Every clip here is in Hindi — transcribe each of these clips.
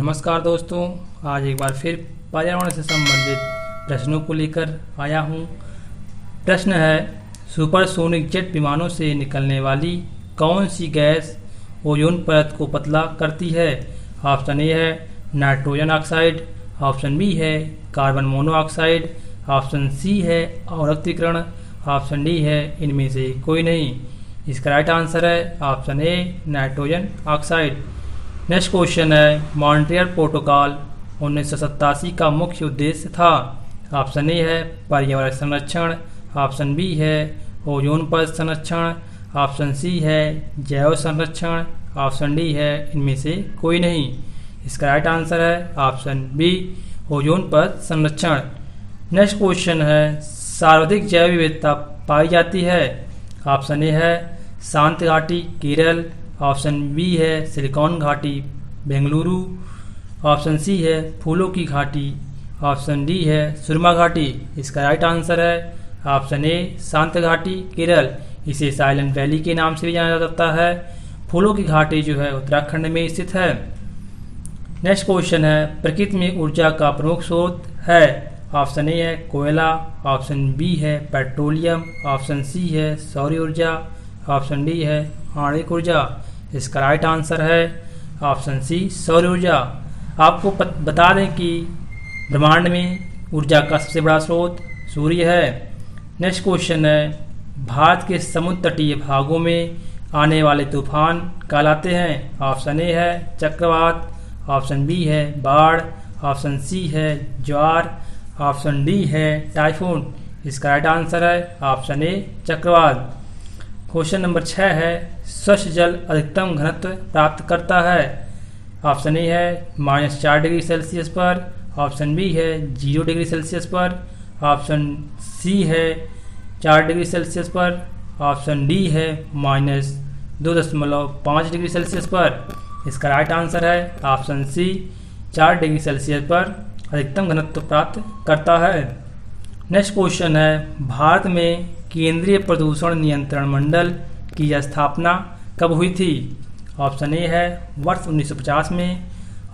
नमस्कार दोस्तों, आज एक बार फिर पर्यावरण से संबंधित प्रश्नों को लेकर आया हूँ। प्रश्न है, सुपरसोनिक जेट विमानों से निकलने वाली कौन सी गैस ओजोन परत को पतला करती है? ऑप्शन ए है नाइट्रोजन ऑक्साइड, ऑप्शन बी है कार्बन मोनोऑक्साइड, ऑप्शन सी है औरक्तीकरण, ऑप्शन डी है इनमें से कोई नहीं। इसका राइट आंसर है option A nitrogen oxide. Next question है, मॉन्ट्रियल प्रोटोकॉल 1987 का मुख्य उद्देश्य था। ऑप्शन ए है पर्यावरण संरक्षण, ऑप्शन बी है ओजोन परत संरक्षण, ऑप्शन सी है जैव संरक्षण, ऑप्शन डी है इनमें से कोई नहीं। इसका राइट आंसर है ऑप्शन बी ओजोन परत संरक्षण। नेक्स्ट क्वेश्चन है, सर्वाधिक जैव विविधता पाई जाती है। ऑप्शन ए है शांत घाटी केरल, ऑप्शन बी है सिलिकॉन घाटी बेंगलुरु, ऑप्शन सी है फूलों की घाटी, ऑप्शन डी है सुरमा घाटी। इसका राइट आंसर है ऑप्शन ए शांत घाटी केरल। इसे साइलेंट वैली के नाम से भी जाना जाता है। फूलों की घाटी जो है उत्तराखंड में स्थित है। नेक्स्ट क्वेश्चन है, प्रकृति में ऊर्जा का प्रमुख स्रोत है। ऑप्शन ए है कोयला, ऑप्शन बी है पेट्रोलियम, ऑप्शन सी है सौर ऊर्जा, ऑप्शन डी है आणविक ऊर्जा। इसका राइट आंसर है ऑप्शन सी सौर ऊर्जा। आपको बता दें कि ब्रह्मांड में ऊर्जा का सबसे बड़ा स्रोत सूर्य है। नेक्स्ट क्वेश्चन है, भारत के समुद्र तटीय भागों में आने वाले तूफान कहलाते हैं। ऑप्शन ए है चक्रवात, ऑप्शन बी है बाढ़, ऑप्शन सी है ज्वार, ऑप्शन डी है टाइफून। इसका राइट आंसर है ऑप्शन ए चक्रवात। क्वेश्चन नंबर 6 है, स्वच्छ जल अधिकतम घनत्व प्राप्त करता है। ऑप्शन ए है -4 डिग्री सेल्सियस पर, ऑप्शन बी है 0 डिग्री सेल्सियस पर, ऑप्शन सी है 4 डिग्री सेल्सियस पर, ऑप्शन डी है -2.5 डिग्री सेल्सियस पर। इसका राइट आंसर है ऑप्शन सी 4 डिग्री सेल्सियस पर अधिकतम घनत्व प्राप्त करता है। नेक्स्ट क्वेश्चन है, भारत में केंद्रीय प्रदूषण नियंत्रण मंडल की स्थापना कब हुई थी। ऑप्शन ए है वर्ष 1950 में,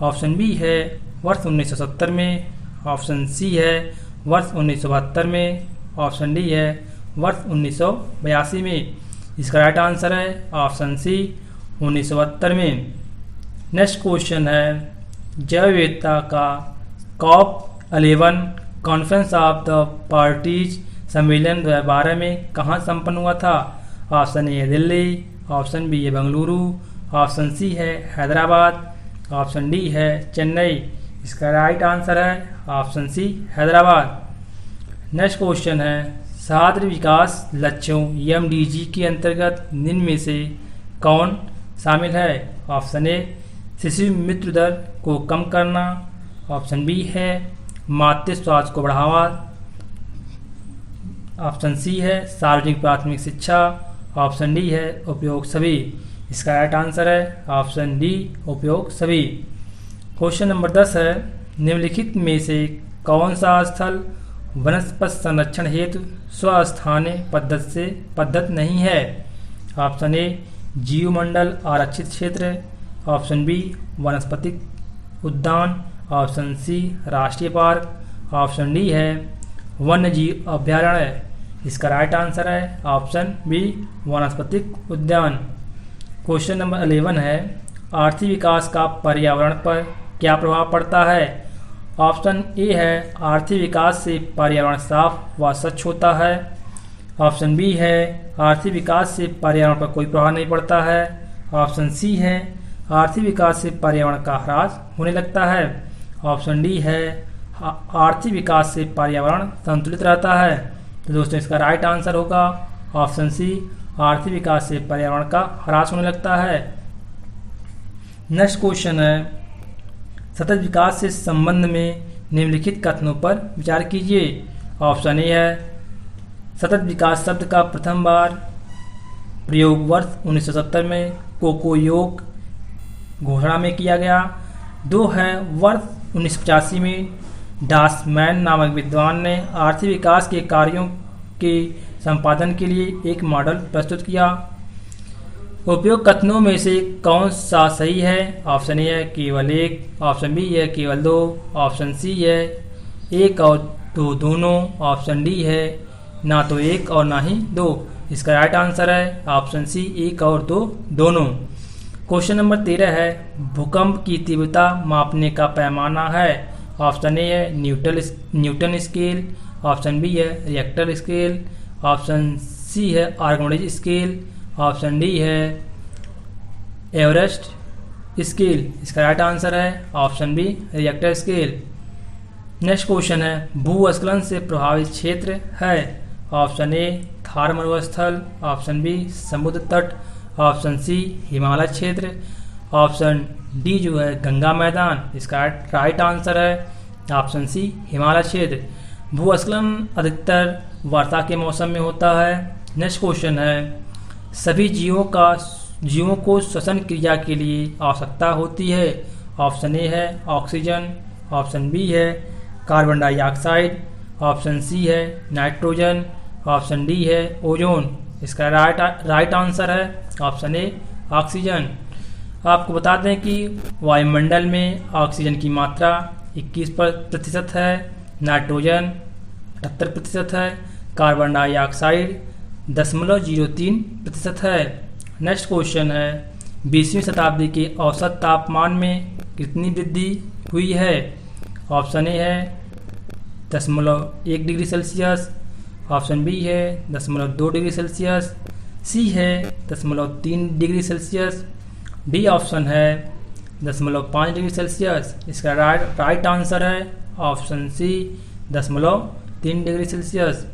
ऑप्शन बी है वर्ष 1970 में, ऑप्शन सी है वर्ष 1972 में, ऑप्शन डी है वर्ष 1982 में। इसका राइट आंसर है ऑप्शन सी 1972 में। नेक्स्ट क्वेश्चन है, जैव विविधता का COP11 conference of the parties सम्मेलन 2012 में कहाँ संपन्न हुआ था। ऑप्शन ए है दिल्ली, ऑप्शन बी है बेंगलुरु, ऑप्शन सी है हैदराबाद, ऑप्शन डी है चेन्नई। इसका राइट आंसर है option C Hyderabad. Next question है, शहरी विकास लक्ष्यों MDG के अंतर्गत निम्न में से कौन शामिल है। ऑप्शन ए शिशु मृत्यु दर को कम करना, ऑप्शन बी है मातृ स्वास्थ्य को बढ़ावा, ऑप्शन सी है सार्वजनिक प्राथमिक शिक्षा, ऑप्शन डी है उपयोग सभी। इसका राइट आंसर है ऑप्शन डी उपयोग सभी। क्वेश्चन नंबर 10 है, निम्नलिखित में से कौन सा स्थल वनस्पति संरक्षण हेतु स्वस्थानीय पद्धति नहीं है। ऑप्शन ए जीवमंडल आरक्षित क्षेत्र, ऑप्शन बी वनस्पतिक उद्यान, ऑप्शन सी राष्ट्रीय पार्क, ऑप्शन डी है वन्य जीव अभ्यारण्य। इसका राइट आंसर है ऑप्शन बी वनस्पतिक उद्यान। क्वेश्चन नंबर 11 है, आर्थिक विकास का पर्यावरण पर क्या प्रभाव पड़ता है। ऑप्शन ए है आर्थिक विकास से पर्यावरण साफ व स्वच्छ होता है, ऑप्शन बी है आर्थिक विकास से पर्यावरण पर कोई प्रभाव नहीं पड़ता है, ऑप्शन सी है आर्थिक विकास से पर्यावरण का ह्रास होने लगता है, ऑप्शन डी है आर्थिक विकास से पर्यावरण संतुलित रहता है। तो दोस्तों इसका राइट आंसर होगा ऑप्शन सी आर्थिक विकास से पर्यावरण का ह्रास होने लगता है। नेक्स्ट क्वेश्चन है, सतत विकास से संबंध में निम्नलिखित कथनों पर विचार कीजिए। ऑप्शन ए है सतत विकास शब्द का प्रथम बार प्रयोग वर्ष 1970 में कोकोयोग घोषणा में किया गया। 2 है वर्ष 1985 में डासमैन नामक विद्वान ने आर्थिक विकास के कार्यों के संपादन के लिए एक मॉडल प्रस्तुत किया। उपयुक्त कथनों में से कौन सा सही है? ऑप्शन ए है केवल एक, ऑप्शन बी है केवल दो, ऑप्शन सी है एक और दो दोनों, ऑप्शन डी है ना तो एक और ना ही दो। इसका राइट आंसर है ऑप्शन सी, एक और दो दोनों। क्वेश्चन नंबर 13 है, भूकंप की तीव्रता मापने का पैमाना है। ऑप्शन ए है न्यूटन स्केल, ऑप्शन बी है रिएक्टर स्केल, ऑप्शन सी है आर्किमिडीज स्केल, ऑप्शन डी है एवरेस्ट स्केल। इसका राइट आंसर है option B Richter scale. Next question है, भूस्खलन से प्रभावित क्षेत्र है। ऑप्शन ए थार मरुस्थल, ऑप्शन बी समुद्र तट, ऑप्शन सी हिमालय क्षेत्र, ऑप्शन डी जो है गंगा मैदान। इसका राइट आंसर है ऑप्शन सी हिमालय क्षेत्र। भूस्खलन अधिकतर वर्षा के मौसम में होता है। नेक्स्ट क्वेश्चन है, सभी जीवों को श्वसन क्रिया के लिए आवश्यकता होती है। ऑप्शन ए है ऑक्सीजन, ऑप्शन बी है कार्बन डाइऑक्साइड, ऑप्शन सी है नाइट्रोजन, ऑप्शन डी है ओजोन। इसका राइट आंसर है ऑप्शन ए ऑक्सीजन। आपको बता दें कि वायुमंडल में ऑक्सीजन की मात्रा 21% है, नाइट्रोजन 78% है, कार्बन डाइऑक्साइड 0.03% है। नेक्स्ट क्वेश्चन है, 20वीं शताब्दी के औसत तापमान में कितनी वृद्धि हुई है? ऑप्शन ए है 0.1 डिग्री सेल्सियस, ऑप्शन बी है 0.2 डिग्री सेल्सियस, सी है 0.3 डिग्री सेल्सियस, डी ऑप्शन है 0.5 डिग्री सेल्सियस। इसका राइट आंसर है option C 0.3 degree Celsius.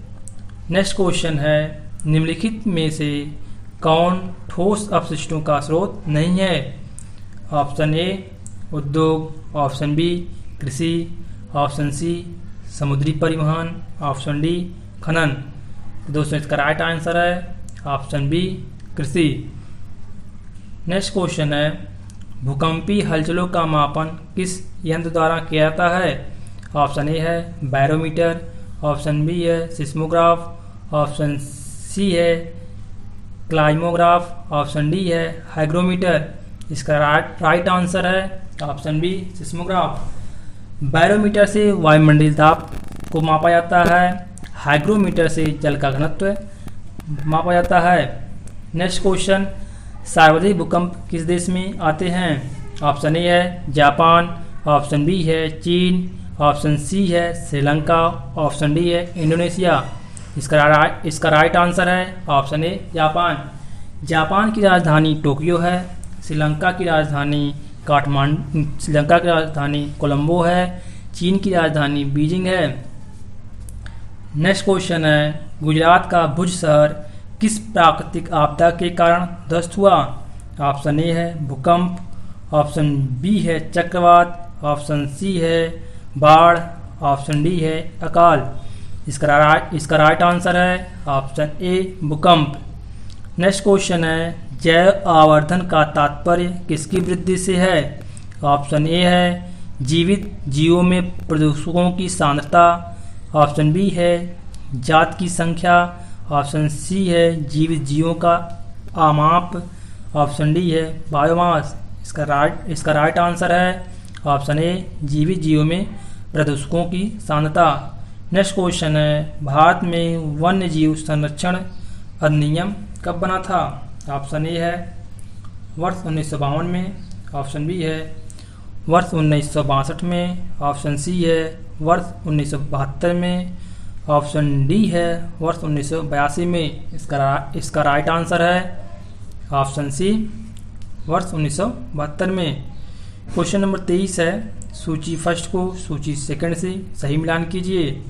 Next question है, निम्नलिखित में से कौन ठोस अपशिष्टों का स्रोत नहीं है? ऑप्शन ए उद्योग, ऑप्शन बी कृषि, ऑप्शन सी समुद्री परिवहन, ऑप्शन डी खनन। तो दोस्तों इसका राइट आंसर है ऑप्शन बी कृषि। नेक्स्ट क्वेश्चन है, भूकंपीय हलचलों का मापन किस यंत्र द्वारा किया जाता है? ऑप्शन ए है बैरोमीटर, ऑप्शन बी है सिस्मोग्राफ, ऑप्शन सी है क्लाइमोग्राफ, ऑप्शन डी है हाइग्रोमीटर। इसका राइट आंसर है ऑप्शन बी सिस्मोग्राफ। बैरोमीटर से वायुमंडलीय दाब को मापा जाता है, हाइग्रोमीटर से जल का घनत्व मापा जाता है। नेक्स्ट क्वेश्चन, सर्वाधिक भूकंप किस देश में आते हैं? ऑप्शन ए है जापान, ऑप्शन बी है चीन, ऑप्शन सी है श्रीलंका, ऑप्शन डी है इंडोनेशिया। इसका राइट आंसर है ऑप्शन ए जापान। जापान की राजधानी टोक्यो है, श्रीलंका की राजधानी श्रीलंका की राजधानी कोलंबो है, चीन की राजधानी बीजिंग है। नेक्स्ट क्वेश्चन है, गुजरात का भुज शहर किस प्राकृतिक आपदा के कारण ध्वस्त हुआ? ऑप्शन ए है भूकंप, ऑप्शन बी है चक्रवात, ऑप्शन सी है बाढ़, ऑप्शन डी है अकाल। इसका राइट आंसर है ऑप्शन ए भूकंप। नेक्स्ट क्वेश्चन है, जैव आवर्धन का तात्पर्य किसकी वृद्धि से है? ऑप्शन ए है जीवित जीवों में प्रदूषकों की सांद्रता, ऑप्शन बी है जात की संख्या, ऑप्शन सी है जीवित जीवों का आमाप, ऑप्शन डी है बायोमास। इसका राइट आंसर है ऑप्शन ए जीवित जीवों में प्रदूषकों की सांद्रता। नेक्स्ट क्वेश्चन है, भारत में वन्य जीव संरक्षण अधिनियम कब बना था? ऑप्शन ए है वर्ष 1952 में, ऑप्शन बी है वर्ष 1962 में, ऑप्शन सी है वर्ष 1972 में, ऑप्शन डी है वर्ष 1982 में। इसका राइट आंसर है ऑप्शन सी वर्ष 1972 में। क्वेश्चन नंबर 23 है, सूची फर्स्ट को सूची सेकंड से सही मिलान कीजिए।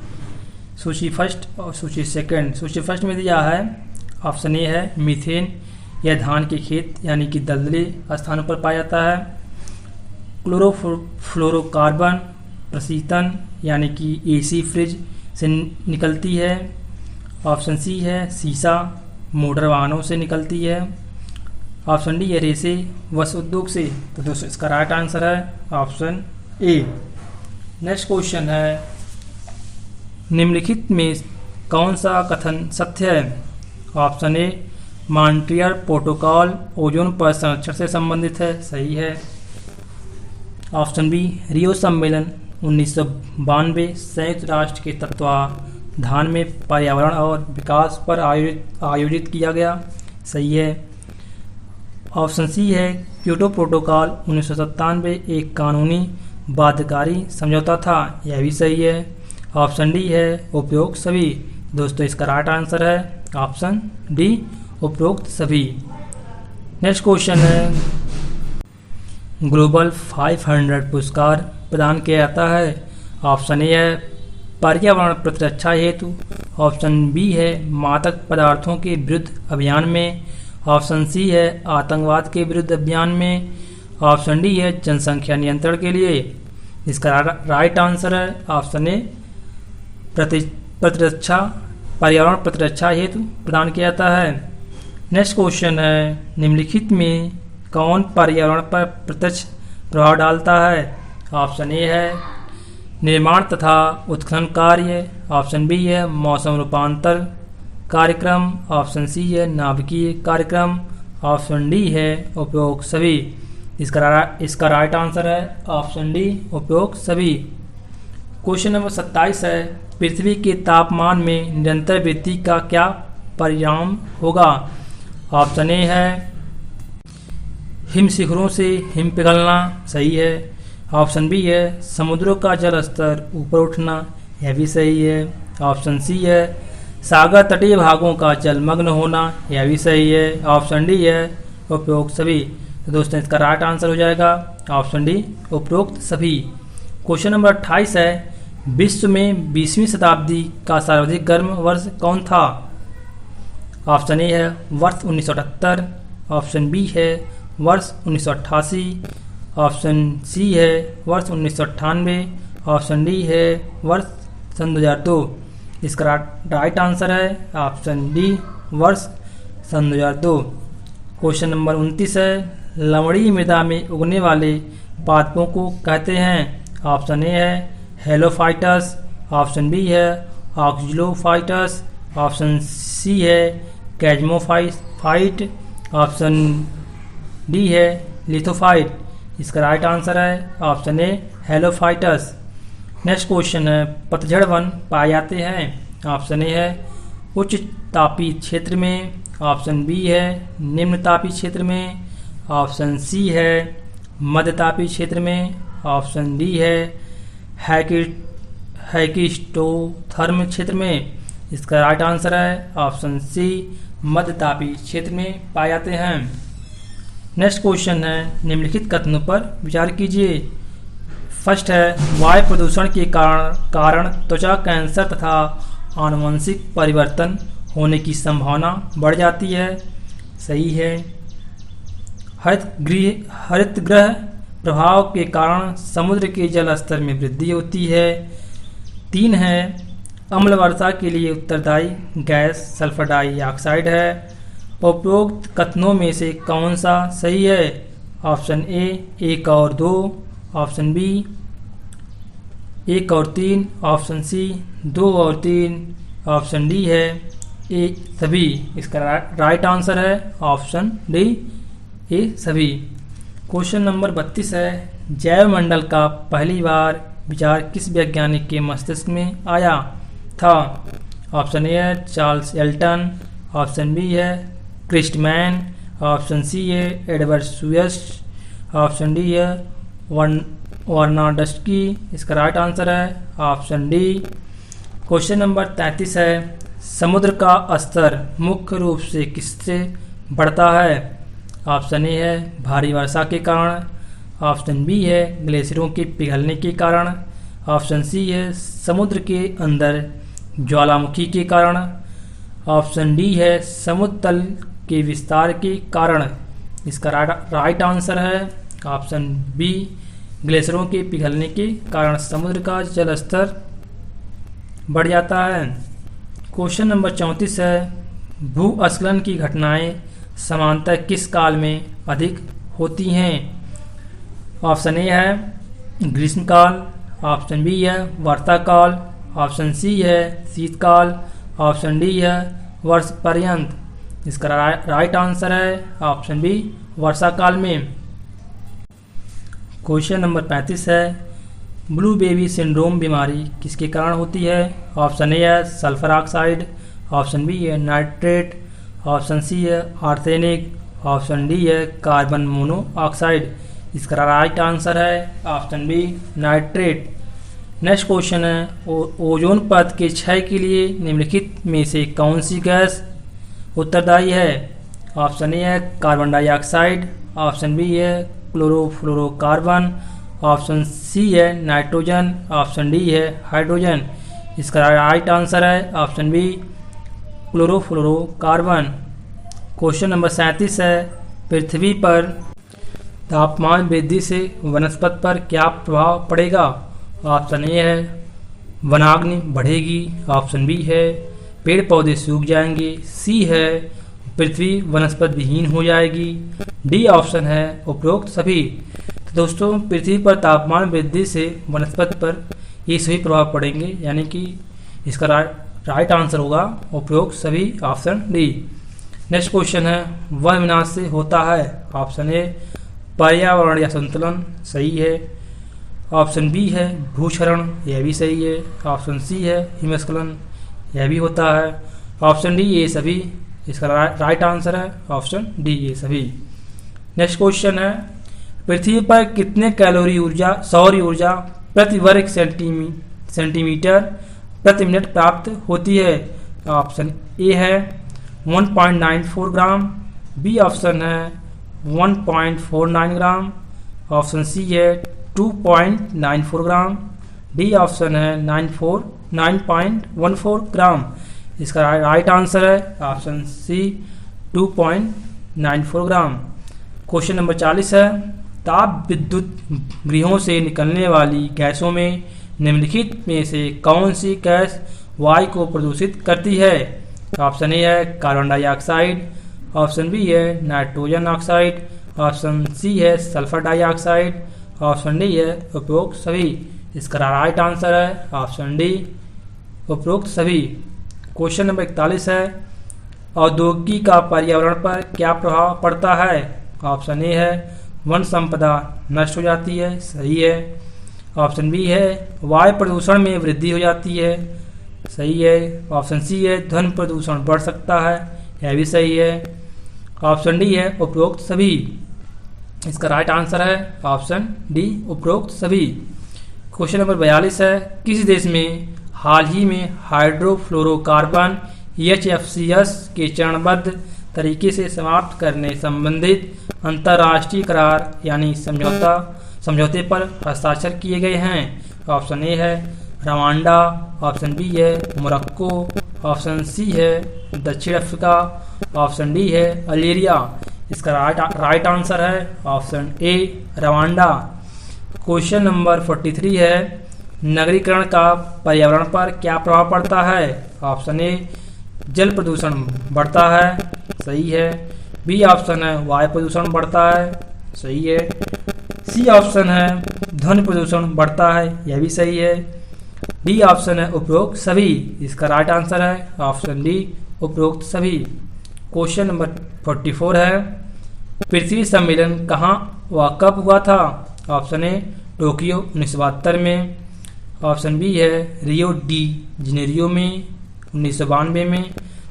सूची फर्स्ट और सूची सेकंड। सूची फर्स्ट में दिया है ऑप्शन ए है मीथेन, यह धान के खेत यानी कि दलदली स्थानों पर पाया जाता है। क्लोरोफ्लोरोकार्बन प्रशीतन यानी कि एसी फ्रिज से निकलती है। ऑप्शन सी है सीसा, मोटर वाहनों से निकलती है। ऑप्शन डी है रेसे, वस्त्र उद्योग से। तो दोस्तों इसका राइट आंसर है ऑप्शन ए। नेक्स्ट क्वेश्चन है, निम्नलिखित में कौन सा कथन सत्य है? ऑप्शन ए मॉन्ट्रियल प्रोटोकॉल ओजोन पर संरक्षण से संबंधित है, सही है। ऑप्शन बी, रियो सम्मेलन 1992 संयुक्त राष्ट्र के तत्वाधान में पर्यावरण और विकास पर आयोजित किया गया, सही है। ऑप्शन सी है, क्योटो प्रोटोकॉल 1997 एक कानूनी बाध्यकारी समझौता था, यह भी सही है। ऑप्शन डी है, उपरोक्त सभी। दोस्तों इसका राइट आंसर है ऑप्शन डी, उपरोक्त सभी। नेक्स्ट क्वेश्चन है, ग्लोबल 500 पुरस्कार प्रदान किया जाता है। ऑप्शन ए है, पर्यावरण प्रतिरक्षा हेतु। ऑप्शन बी है, मादक पदार्थों के विरुद्ध अभियान में। ऑप्शन सी है, आतंकवाद के विरुद्ध अभियान में। ऑप्शन डी है, जनसंख्या नियंत्रण के लिए। इसका राइट आंसर है ऑप्शन ए, प्रतिरक्षा, पर्यावरण प्रतिरक्षा हेतु प्रदान किया जाता है। नेक्स्ट क्वेश्चन है, निम्नलिखित में कौन पर्यावरण पर प्रत्यक्ष प्रभाव डालता है। ऑप्शन ए है, निर्माण तथा उत्खनन कार्य। ऑप्शन बी है, मौसम रूपांतर कार्यक्रम। ऑप्शन सी है, नाभिकीय कार्यक्रम। ऑप्शन डी है, उपरोक्त सभी। इसका राइट आंसर है ऑप्शन डी, उपरोक्त सभी। क्वेश्चन नंबर 27 है, पृथ्वी के तापमान में निरंतर वृद्धि का क्या परिणाम होगा। ऑप्शन ए है, हिम शिखरों से हिम पिघलना, सही है। ऑप्शन बी है, समुद्रों का जल स्तर ऊपर उठना, यह भी सही है। ऑप्शन सी है, सागर तटीय भागों का जलमग्न होना, यह भी सही है। ऑप्शन डी है, उपरोक्त सभी। तो दोस्तों इसका राइट आंसर हो जाएगा ऑप्शन डी, उपरोक्त सभी। क्वेश्चन नंबर 28 है, विश्व में 20वीं शताब्दी का सर्वाधिक गर्म वर्ष कौन था। ऑप्शन ए है, वर्ष 1978। ऑप्शन बी है, वर्ष 1988। ऑप्शन सी है, वर्ष 1998। ऑप्शन डी है, वर्ष सन 2002। इसका राइट आंसर है ऑप्शन डी, वर्ष सन 2002। क्वेश्चन नंबर 29 है, लवणीय मृदा में उगने वाले पादपों को कहते हैं। ऑप्शन ए है, हेलोफाइटस। ऑप्शन बी है, ऑक्जिलोफाइटस। ऑप्शन सी है, कैजमोफाइट। ऑप्शन डी है, लिथोफाइट। इसका राइट आंसर है ऑप्शन ए, हेलोफाइटस। नेक्स्ट क्वेश्चन है, पतझड़ वन पाए जाते हैं। ऑप्शन ए है, उच्च तापीय क्षेत्र में। ऑप्शन बी है, निम्न तापीय क्षेत्र में। ऑप्शन सी है, मध्य तापीय क्षेत्र में। ऑप्शन डी है, हैकिस्टोथर्म क्षेत्र में। इसका राइट आंसर है ऑप्शन सी, मध्य तापीय क्षेत्र में पाए जाते हैं। नेक्स्ट क्वेश्चन है, निम्नलिखित कथनों पर विचार कीजिए। फर्स्ट है, वायु प्रदूषण के कारण त्वचा कैंसर तथा आनुवंशिक परिवर्तन होने की संभावना बढ़ जाती है, सही है। हरित गृह प्रभाव के कारण समुद्र के जल स्तर में वृद्धि होती है। 3 है, अम्ल वर्षा के लिए उत्तरदायी गैस सल्फर डाइऑक्साइड है। उपरोक्त कथनों में से कौन सा सही है। ऑप्शन ए, 1 और 2। ऑप्शन बी, 1 और 3। ऑप्शन सी, 2 और 3। ऑप्शन डी है, ए सभी। इसका राइट आंसर है ऑप्शन डी, ए सभी। क्वेश्चन नंबर 32 है, जैव मंडल का पहली बार विचार किस वैज्ञानिक के मस्तिष्क में आया था। ऑप्शन ए है, चार्ल्स एल्टन। ऑप्शन बी है, क्रिस्टमैन। ऑप्शन सी है, एडवर्ड सुयस। ऑप्शन डी है, वर्नाडस्की। इसका राइट आंसर है ऑप्शन डी। क्वेश्चन नंबर 33 है, समुद्र का स्तर मुख्य रूप से किससे बढ़ता है। ऑप्शन ए है, भारी वर्षा के कारण। ऑप्शन बी है, ग्लेशियरों के पिघलने के कारण। ऑप्शन सी है, समुद्र के अंदर ज्वालामुखी के कारण। ऑप्शन डी है, समुद्र तल के विस्तार के कारण। इसका राइट आंसर है ऑप्शन बी, ग्लेशियरों के पिघलने के कारण समुद्र का जल स्तर बढ़ जाता है। क्वेश्चन नंबर 34 है, भूस्खलन की घटनाएं सामान्यतः किस काल में अधिक होती हैं। ऑप्शन ए है, ग्रीष्मकाल। ऑप्शन बी है, वर्षाकाल। ऑप्शन सी है, शीतकाल। ऑप्शन डी है, वर्ष पर्यंत। इसका राइट आंसर है ऑप्शन बी वर्षा काल में। क्वेश्चन नंबर 35 है, ब्लू बेबी सिंड्रोम बीमारी किसके कारण होती है? ऑप्शन ए है सल्फर ऑक्साइड, ऑप्शन बी है नाइट्रेट, ऑप्शन सी है आर्सेनिक, ऑप्शन डी है कार्बन मोनोऑक्साइड। इसका राइट आंसर है option B nitrate. Next question है, ओजोन परत के क्षय के लिए निम्नलिखित में से कौन सी गैस उत्तरदायी है? ऑप्शन ए है कार्बन डाइऑक्साइड, ऑप्शन बी है क्लोरोफ्लोरोकार्बन, ऑप्शन सी है नाइट्रोजन, ऑप्शन डी है हाइड्रोजन। इसका राइट आंसर है option B chlorofluorocarbon. Question number 37 है, पृथ्वी पर तापमान वृद्धि से वनस्पति पर क्या प्रभाव पड़ेगा? ऑप्शन ए है वनाग्नि बढ़ेगी, ऑप्शन बी है पेड़ पौधे सूख जाएंगे, सी है पृथ्वी वनस्पति विहीन हो जाएगी, डी ऑप्शन है उपरोक्त सभी। तो दोस्तों, पृथ्वी पर तापमान वृद्धि से वनस्पति पर ये सभी प्रभाव पड़ेंगे, यानी कि इसका राइट आंसर होगा उपरोक्त सभी, ऑप्शन डी। नेक्स्ट क्वेश्चन है, वन विनाश से होता है? ऑप्शन ए पर्यावरण या संतुलन, सही है, ऑप्शन बी है भूक्षरण, यह भी सही है, ऑप्शन सी है हिमस्खलन, यह भी होता है, ऑप्शन डी ये सभी। इसका राइट आंसर है ऑप्शन डी ये सभी। नेक्स्ट क्वेश्चन है, पृथ्वी पर कितने कैलोरी ऊर्जा सौर ऊर्जा प्रति वर्ग सेंटीमीटर प्रति मिनट प्राप्त होती है? ऑप्शन ए है 1.94 ग्राम, बी ऑप्शन है 1.49 ग्राम, ऑप्शन सी है 2.94 ग्राम, डी ऑप्शन है 9.14 ग्राम। इसका राइट आंसर है ऑप्शन सी 2.94 ग्राम। क्वेश्चन नंबर 40 है, ताप विद्युत गृहों से निकलने वाली गैसों में निम्नलिखित में से कौन सी गैस वायु को प्रदूषित करती है? ऑप्शन ए है कार्बन डाइऑक्साइड, ऑप्शन बी है नाइट्रोजन ऑक्साइड, ऑप्शन सी है सल्फर डाइऑक्साइड, ऑप्शन डी है उपरोक्त सभी। इसका राइट आंसर है ऑप्शन डी उपरोक्त सभी। क्वेश्चन नंबर 41 है, औद्योगिकी का पर्यावरण पर क्या प्रभाव पड़ता है? ऑप्शन ए है वन संपदा नष्ट हो जाती है, सही है, ऑप्शन बी है वायु प्रदूषण में वृद्धि हो जाती है, सही है, ऑप्शन सी है ध्वनि प्रदूषण बढ़ सकता है, यह भी सही है, ऑप्शन डी है उपरोक्त सभी। इसका राइट आंसर है ऑप्शन डी उपरोक्त सभी। क्वेश्चन नंबर 42 है, किस देश में हाल ही में हाइड्रोफ्लोरोकार्बन HFCs के चरणबद्ध तरीके से समाप्त करने संबंधित अंतर्राष्ट्रीय करार यानी समझौते पर हस्ताक्षर किए गए हैं? ऑप्शन ए है रवांडा, ऑप्शन बी है मोरक्को, ऑप्शन सी है दक्षिण अफ्रीका, ऑप्शन डी है अल्जीरिया। इसका राइट आंसर है ऑप्शन ए रवांडा। क्वेश्चन नंबर 43 है, नगरीकरण का पर्यावरण पर क्या प्रभाव पड़ता है? ऑप्शन ए जल प्रदूषण बढ़ता है, सही है, बी ऑप्शन है वायु प्रदूषण बढ़ता है, सही है, सी ऑप्शन है ध्वनि प्रदूषण बढ़ता है, यह भी सही है, डी ऑप्शन है उपरोक्त सभी। इसका राइट आंसर है ऑप्शन डी उपरोक्त सभी। क्वेश्चन नंबर 44 है, पृथ्वी सम्मेलन कहाँ व कब हुआ था? ऑप्शन ए टोक्यो 1972 में, ऑप्शन बी है रियो डी जेनेरियो में 1992 में,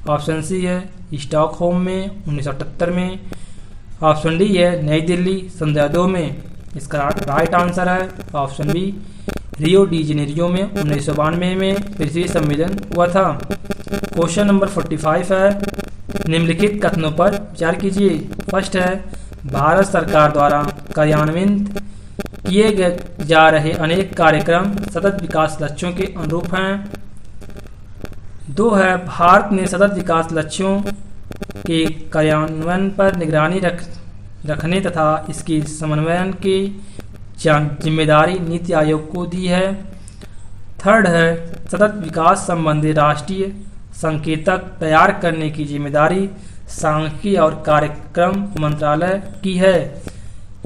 ऑप्शन सी है स्टॉकहोम में 1978 में, ऑप्शन डी है नई दिल्ली सन 2002 में। इसका राइट आंसर है option B Rio de Janeiro में 1992 में पृथ्वी सम्मेलन हुआ था। क्वेश्चन नंबर 45 है, निम्नलिखित कथनों पर विचार कीजिए। फर्स्ट है, भारत सरकार द्वारा कार्यान्वित किए जा रहे अनेक कार्यक्रम सतत विकास लक्ष्यों के अनुरूप हैं। 2 है, भारत ने सतत विकास लक्ष्यों के कार्यान्वयन पर निगरानी रखने तथा इसके समन्वयन की जिम्मेदारी नीति आयोग को दी है। 3rd है, सतत विकास संबंधी राष्ट्रीय संकेतक तैयार करने की जिम्मेदारी सांख्यिकी और कार्यक्रम मंत्रालय की है।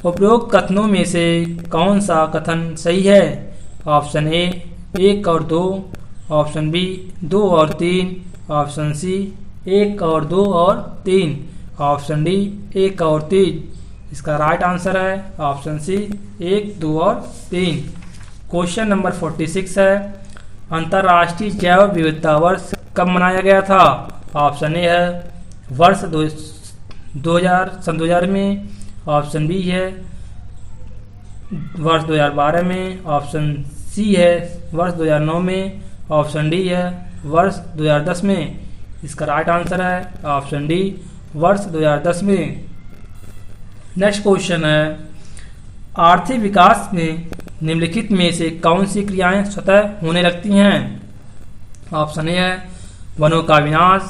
उपरोक्त कथनों में से कौन सा कथन सही है? ऑप्शन ए 1 और 2, ऑप्शन बी 2 और 3, ऑप्शन सी 1 और 2 और 3। ऑप्शन डी 1 और 3। इसका राइट आंसर है ऑप्शन सी 1, 2 और 3। क्वेश्चन नंबर 46 है, अंतर्राष्ट्रीय जैव विविधता वर्ष कब मनाया गया था? ऑप्शन ए है वर्ष 2000 में, ऑप्शन बी है वर्ष 2012 में, ऑप्शन सी है वर्ष 2009 में, ऑप्शन डी है वर्ष 2010 में। इसका राइट आंसर है ऑप्शन डी वर्ष 2010 में। नेक्स्ट क्वेश्चन है, आर्थिक विकास में निम्नलिखित में से कौन सी क्रियाएं स्वतः होने लगती हैं? ऑप्शन ए है वनों का विनाश,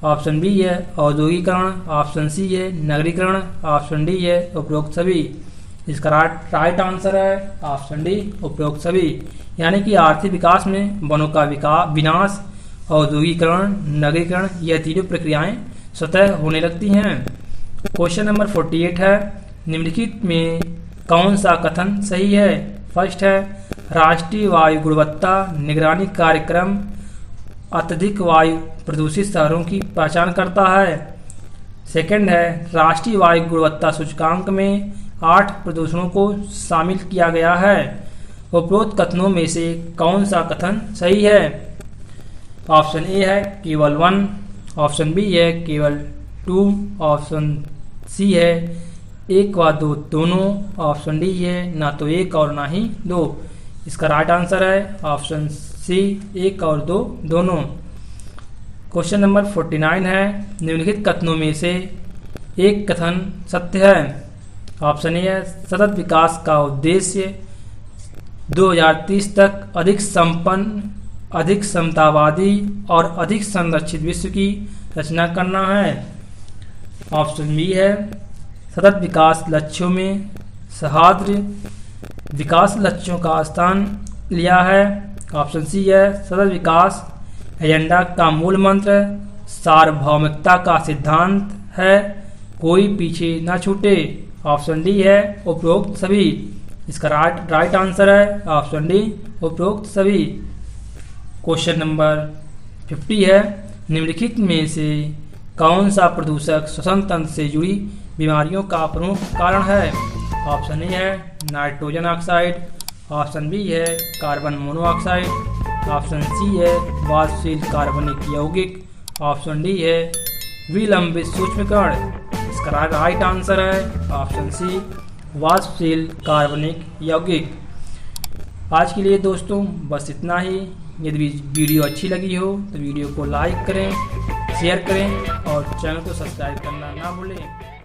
ऑप्शन बी है औद्योगिकरण, ऑप्शन सी है नगरीकरण, ऑप्शन डी है उपरोक्त सभी। इसका राइट आंसर है ऑप्शन डी उपरोक्त सभी। यानी कि आर्थिक विकास में वनों का विनाश, औद्योगिकरण, नगरीकरण यह तीनों प्रक्रियाएं स्वतः होने लगती हैं। क्वेश्चन नंबर 48 है, निम्नलिखित में कौन सा कथन सही है? फर्स्ट है राष्ट्रीय वायु गुणवत्ता निगरानी कार्यक्रम अत्यधिक वायु प्रदूषित शहरों की पहचान करता है। सेकंड है राष्ट्रीय वायु गुणवत्ता सूचकांक में 8 प्रदूषणों को शामिल किया गया है। उपरोक्त कथनों में से कौन सा कथन सही है? ऑप्शन ए है केवल 1, ऑप्शन बी है केवल 2, ऑप्शन सी है 1 व 2 दोनों, ऑप्शन डी है ना तो 1 और ना ही 2। इसका राइट आंसर है ऑप्शन सी 1 और 2 दोनों। क्वेश्चन नंबर 49 है, निम्नलिखित कथनों में से एक कथन सत्य है। ऑप्शन ए है सतत विकास का उद्देश्य 2030 तक अधिक संपन्न, अधिक समतावादी और अधिक संरक्षित विश्व की रचना करना है। ऑप्शन बी है सतत विकास लक्ष्यों में सौहार्द विकास लक्ष्यों का स्थान लिया है। ऑप्शन सी है सतत विकास एजेंडा का मूल मंत्र सार्वभौमिकता का सिद्धांत है, कोई पीछे न छूटे। ऑप्शन डी है उपरोक्त सभी। इसका राइट आंसर है ऑप्शन डी उपरोक्त सभी। क्वेश्चन नंबर 50 है, निम्नलिखित में से कौन सा प्रदूषक श्वसन तंत्र से जुड़ी बीमारियों का प्रमुख कारण है? ऑप्शन ए है नाइट्रोजन ऑक्साइड, ऑप्शन बी है कार्बन मोनोऑक्साइड, ऑप्शन सी है वाष्पशील कार्बनिक यौगिक, ऑप्शन डी है विलंबित सूक्ष्मकण। इसका राइट आंसर है ऑप्शन सी वाष्पशील कार्बनिक यौगिक। आज के लिए दोस्तों बस इतना ही। यदि वीडियो अच्छी लगी हो तो वीडियो को लाइक करें, शेयर करें और चैनल को सब्सक्राइब करना ना भूलें।